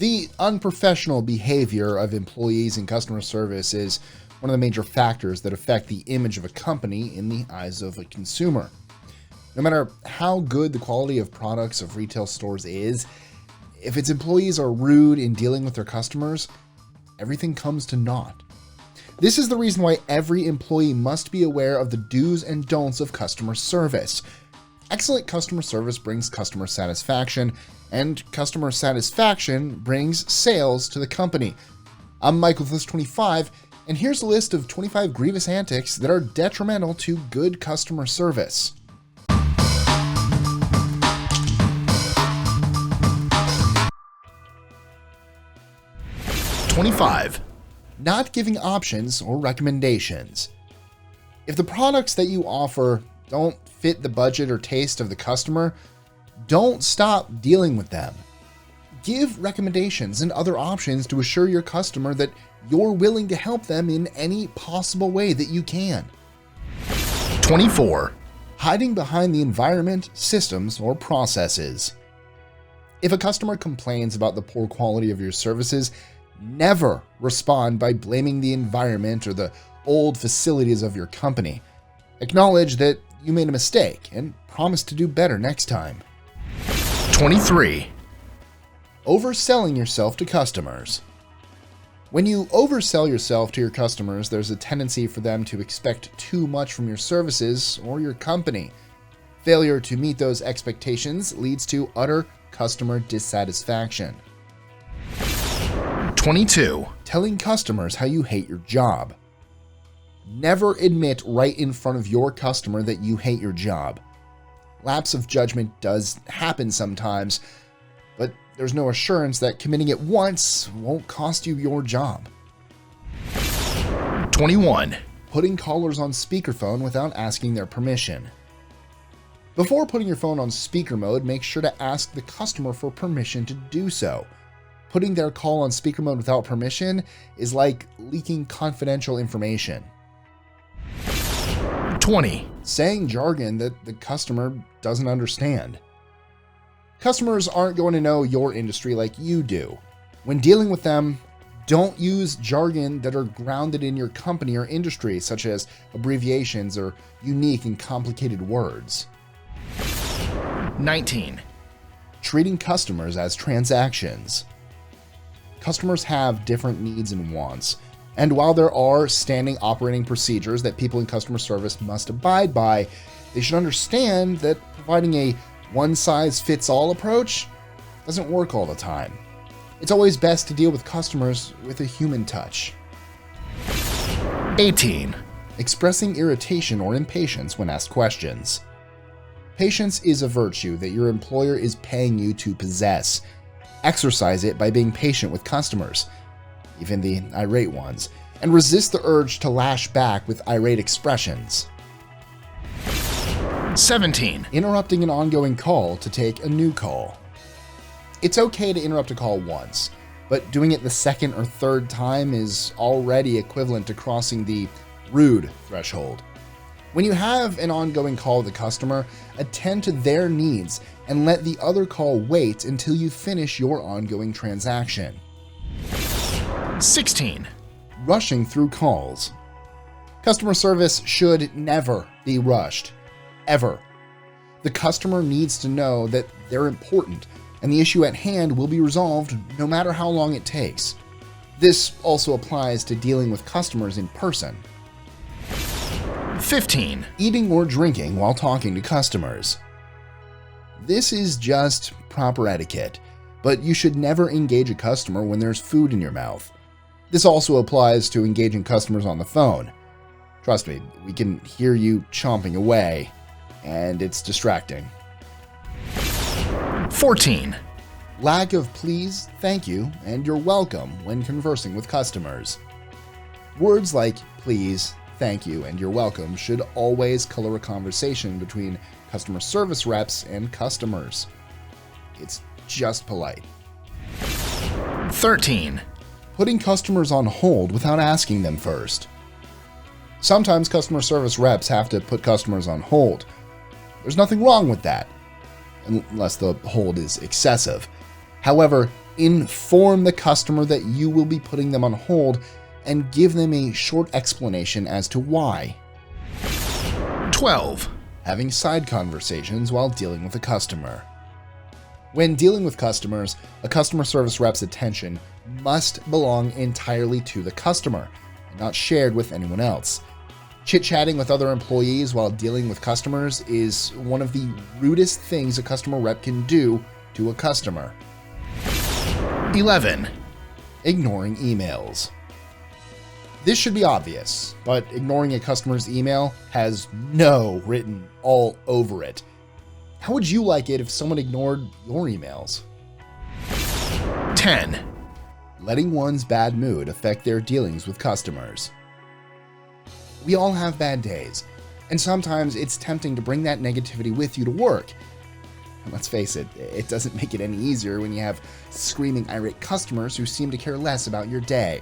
The unprofessional behavior of employees in customer service is one of the major factors that affect the image of a company in the eyes of a consumer. No matter how good the quality of products of retail stores is, if its employees are rude in dealing with their customers, everything comes to naught. This is the reason why every employee must be aware of the do's and don'ts of customer service. Excellent customer service brings customer satisfaction, and customer satisfaction brings sales to the company. I'm Michael with List25, and here's a list of 25 grievous antics that are detrimental to good customer service. Not giving options or recommendations. If the products that you offer don't fit the budget or taste of the customer, don't stop dealing with them. Give recommendations and other options to assure your customer that you're willing to help them in any possible way that you can. 24. Hiding behind the environment, systems, or processes. If a customer complains about the poor quality of your services, never respond by blaming the environment or the old facilities of your company. Acknowledge that you made a mistake and promise to do better next time. 23. Overselling yourself to customers. When you oversell yourself to your customers, there's a tendency for them to expect too much from your services or your company. Failure to meet those expectations leads to utter customer dissatisfaction. 22. Telling customers how you hate your job. Never admit right in front of your customer that you hate your job. Lapse of judgment does happen sometimes, but there's no assurance that committing it once won't cost you your job. 21. Putting callers on speakerphone without asking their permission. Before putting your phone on speaker mode, make sure to ask the customer for permission to do so. Putting their call on speaker mode without permission is like leaking confidential information. 20. Saying jargon that the customer doesn't understand. Customers aren't going to know your industry like you do. When dealing with them, don't use jargon that are grounded in your company or industry, such as abbreviations or unique and complicated words. 19. Treating customers as transactions. Customers have different needs and wants, and while there are standing operating procedures that people in customer service must abide by, they should understand that providing a one-size-fits-all approach doesn't work all the time. It's always best to deal with customers with a human touch. 18. Expressing irritation or impatience when asked questions. Patience is a virtue that your employer is paying you to possess. Exercise it by being patient with customers, even the irate ones, and resist the urge to lash back with irate expressions. 17. Interrupting an ongoing call to take a new call. It's okay to interrupt a call once, but doing it the second or third time is already equivalent to crossing the rude threshold. When you have an ongoing call with a customer, attend to their needs and let the other call wait until you finish your ongoing transaction. 16. Rushing through calls. Customer service should never be rushed. Ever. The customer needs to know that they're important and the issue at hand will be resolved no matter how long it takes. This also applies to dealing with customers in person. 15. Eating or drinking while talking to customers. This is just proper etiquette, but you should never engage a customer when there's food in your mouth. This also applies to engaging customers on the phone. Trust me, we can hear you chomping away, and it's distracting. 14. Lack of please, thank you, and you're welcome when conversing with customers. Words like please, thank you, and you're welcome should always color a conversation between customer service reps and customers. It's just polite. 13. Putting customers on hold without asking them first. Sometimes customer service reps have to put customers on hold. There's nothing wrong with that, unless the hold is excessive. However, Inform the customer that you will be putting them on hold and give them a short explanation as to why. 12. Having side conversations while dealing with a customer. When dealing with customers, a customer service rep's attention must belong entirely to the customer and not shared with anyone else. Chit-chatting with other employees while dealing with customers is one of the rudest things a customer rep can do to a customer. 11. Ignoring emails. This should be obvious, but ignoring a customer's email has no written all over it. How would you like it if someone ignored your emails? 10. Letting one's bad mood affect their dealings with customers. We all have bad days, and sometimes it's tempting to bring that negativity with you to work. And let's face it, it doesn't make it any easier when you have screaming, irate customers who seem to care less about your day.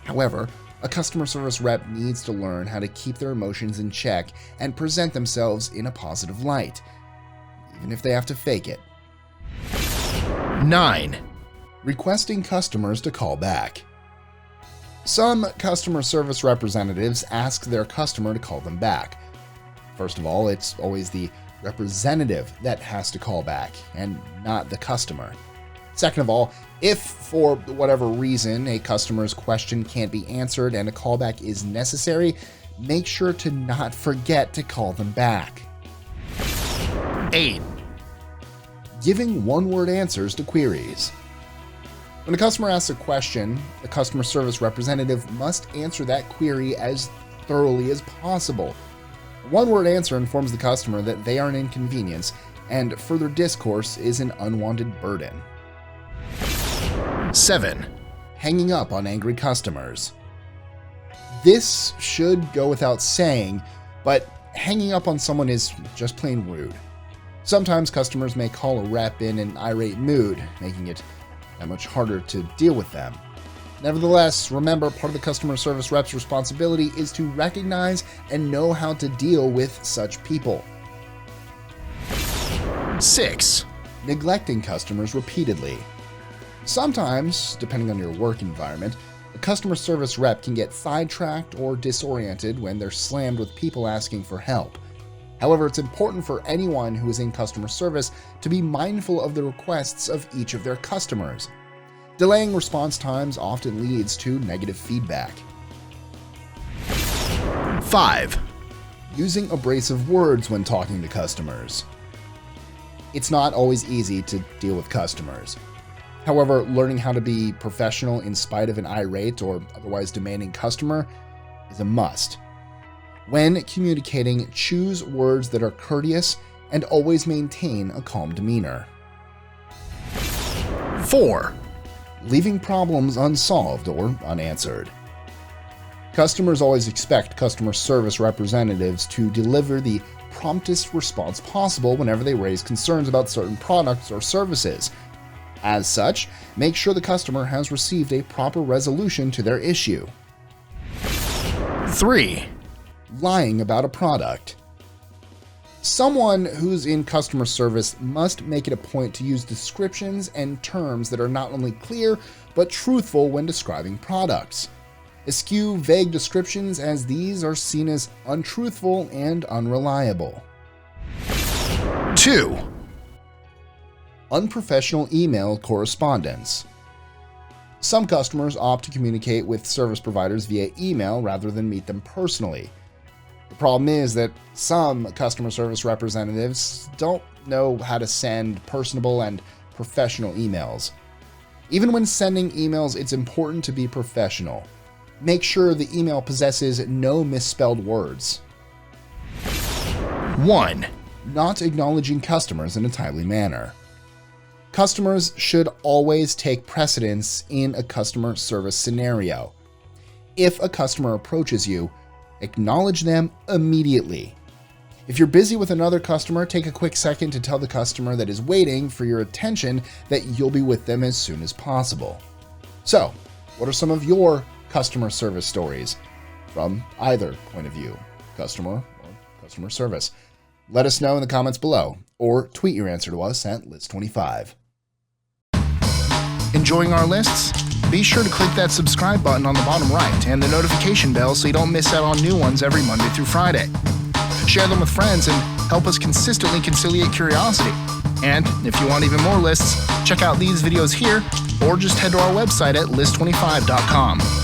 However, a customer service rep needs to learn how to keep their emotions in check and present themselves in a positive light, even if they have to fake it. 9. Requesting customers to call back. Some customer service representatives ask their customer to call them back. First of all, it's always the representative that has to call back and not the customer. Second of all, if for whatever reason a customer's question can't be answered and a callback is necessary, make sure to not forget to call them back. 8. Giving one-word answers to queries. When a customer asks a question, the customer service representative must answer that query as thoroughly as possible. A one-word answer informs the customer that they are an inconvenience, and further discourse is an unwanted burden. 7. Hanging up on angry customers. This should go without saying, but hanging up on someone is just plain rude. Sometimes customers may call a rep in an irate mood, making it that much harder to deal with them. Nevertheless, remember, part of the customer service rep's responsibility is to recognize and know how to deal with such people. 6. Neglecting customers repeatedly. Sometimes, depending on your work environment, a customer service rep can get sidetracked or disoriented when they're slammed with people asking for help. However, it's important for anyone who is in customer service to be mindful of the requests of each of their customers. Delaying response times often leads to negative feedback. 5. Using abrasive words when talking to customers. It's not always easy to deal with customers. However, learning how to be professional in spite of an irate or otherwise demanding customer is a must. When communicating, choose words that are courteous and always maintain a calm demeanor. 4. Leaving problems unsolved or unanswered. Customers always expect customer service representatives to deliver the promptest response possible whenever they raise concerns about certain products or services. As such, make sure the customer has received a proper resolution to their issue. 3. Lying about a product. Someone who's in customer service must make it a point to use descriptions and terms that are not only clear, but truthful when describing products. Eschew vague descriptions, as these are seen as untruthful and unreliable. 2. Unprofessional email correspondence. Some customers opt to communicate with service providers via email rather than meet them personally. The problem is that some customer service representatives don't know how to send personable and professional emails. Even when sending emails, it's important to be professional. Make sure the email possesses no misspelled words. 1. Not acknowledging customers in a timely manner. Customers should always take precedence in a customer service scenario. If a customer approaches you, acknowledge them immediately. If you're busy with another customer, take a quick second to tell the customer that is waiting for your attention that you'll be with them as soon as possible. So, what are some of your customer service stories from either point of view, customer or customer service? Let us know in the comments below, or tweet your answer to us at Liz25. enjoying our lists? Be sure to click that subscribe button on the bottom right and the notification bell so you don't miss out on new ones every Monday through Friday. Share them with friends and help us consistently conciliate curiosity. And if you want even more lists, check out these videos here or just head to our website at list25.com.